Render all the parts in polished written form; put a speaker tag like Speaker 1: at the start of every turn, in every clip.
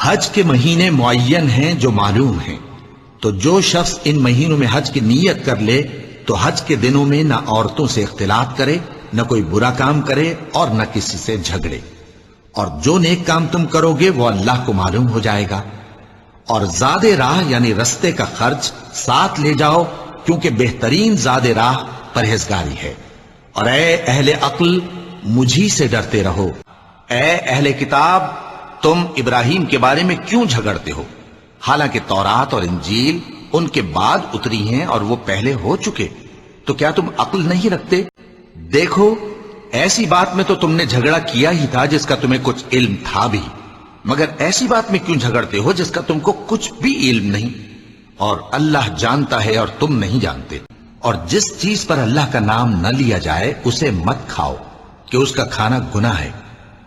Speaker 1: حج کے مہینے معین ہیں جو معلوم ہیں، تو جو شخص ان مہینوں میں حج کی نیت کر لے تو حج کے دنوں میں نہ عورتوں سے اختلاط کرے، نہ کوئی برا کام کرے اور نہ کسی سے جھگڑے، اور جو نیک کام تم کرو گے وہ اللہ کو معلوم ہو جائے گا۔ اور زاد راہ یعنی رستے کا خرچ ساتھ لے جاؤ، کیونکہ بہترین زاد راہ پرہیزگاری ہے۔ اور اے اہل عقل، مجھی سے ڈرتے رہو۔ اے اہل کتاب، تم ابراہیم کے بارے میں کیوں جھگڑتے ہو؟ حالانکہ تورات اور انجیل ان کے بعد اتری ہیں اور وہ پہلے ہو چکے، تو کیا تم عقل نہیں رکھتے؟ دیکھو، ایسی بات میں تو تم نے جھگڑا کیا ہی تھا جس کا تمہیں کچھ علم تھا بھی، مگر ایسی بات میں کیوں جھگڑتے ہو جس کا تم کو کچھ بھی علم نہیں؟ اور اللہ جانتا ہے اور تم نہیں جانتے۔ اور جس چیز پر اللہ کا نام نہ لیا جائے اسے مت کھاؤ، کہ اس کا کھانا گناہ ہے۔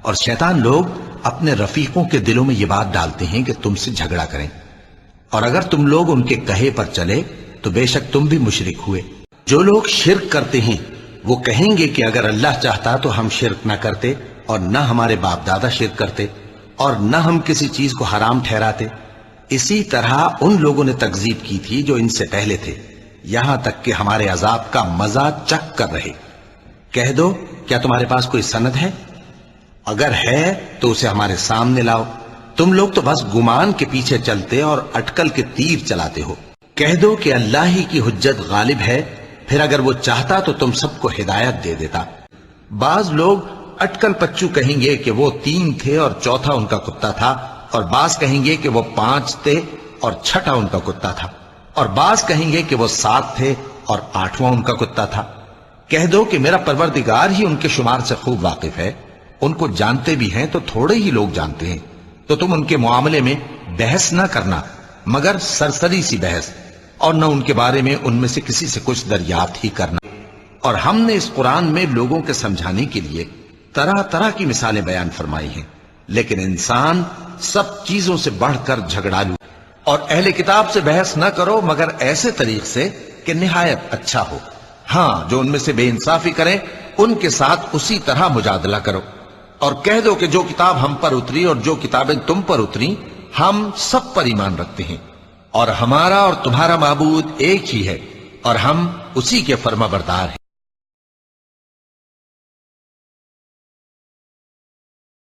Speaker 1: اور شیطان لوگ اپنے رفیقوں کے دلوں میں یہ بات ڈالتے ہیں کہ تم سے جھگڑا کریں، اور اگر تم لوگ ان کے کہے پر چلے تو بے شک تم بھی مشرک ہوئے۔ جو لوگ شرک کرتے ہیں وہ کہیں گے کہ اگر اللہ چاہتا تو ہم شرک نہ کرتے، اور نہ ہمارے باپ دادا شرک کرتے، اور نہ ہم کسی چیز کو حرام ٹھہراتے۔ اسی طرح ان لوگوں نے تکذیب کی تھی جو ان سے پہلے تھے، یہاں تک کہ ہمارے عذاب کا مزہ چکھ کر رہے۔ کہہ دو، کیا تمہارے پاس کوئی سند ہے؟ اگر ہے تو اسے ہمارے سامنے لاؤ۔ تم لوگ تو بس گمان کے پیچھے چلتے اور اٹکل کے تیر چلاتے ہو۔ کہہ دو کہ اللہ ہی کی حجت غالب ہے، پھر اگر وہ چاہتا تو تم سب کو ہدایت دے دیتا۔ بعض لوگ اٹکل پچو کہیں گے کہ وہ 3 تھے اور چوتھا ان کا کتا تھا، اور بعض کہیں گے کہ وہ 5 تھے اور چھٹا ان کا کتا تھا، اور بعض کہیں گے کہ وہ 7 تھے اور 8واں ان کا کتا تھا۔ کہہ دو کہ میرا پروردگار ہی ان کے شمار سے خوب واقف ہے، ان کو جانتے بھی ہیں تو تھوڑے ہی لوگ جانتے ہیں۔ تو تم ان کے معاملے میں بحث نہ کرنا مگر سرسری سی بحث، اور نہ ان کے بارے میں ان میں سے کسی سے کچھ دریافت ہی کرنا۔ اور ہم نے اس قرآن میں لوگوں کے سمجھانے کے لیے طرح طرح کی مثالیں بیان فرمائی ہیں، لیکن انسان سب چیزوں سے بڑھ کر جھگڑالو۔ اور اہل کتاب سے بحث نہ کرو مگر ایسے طریق سے کہ نہایت اچھا ہو۔ ہاں، جو ان میں سے بے انصافی کریں ان کے ساتھ اسی طرح مجادلہ کرو۔ اور کہہ دو کہ جو کتاب ہم پر اتری اور جو کتابیں تم پر اتری، ہم سب پر ایمان رکھتے ہیں، اور ہمارا اور تمہارا معبود ایک ہی ہے، اور ہم اسی کے فرما بردار ہیں۔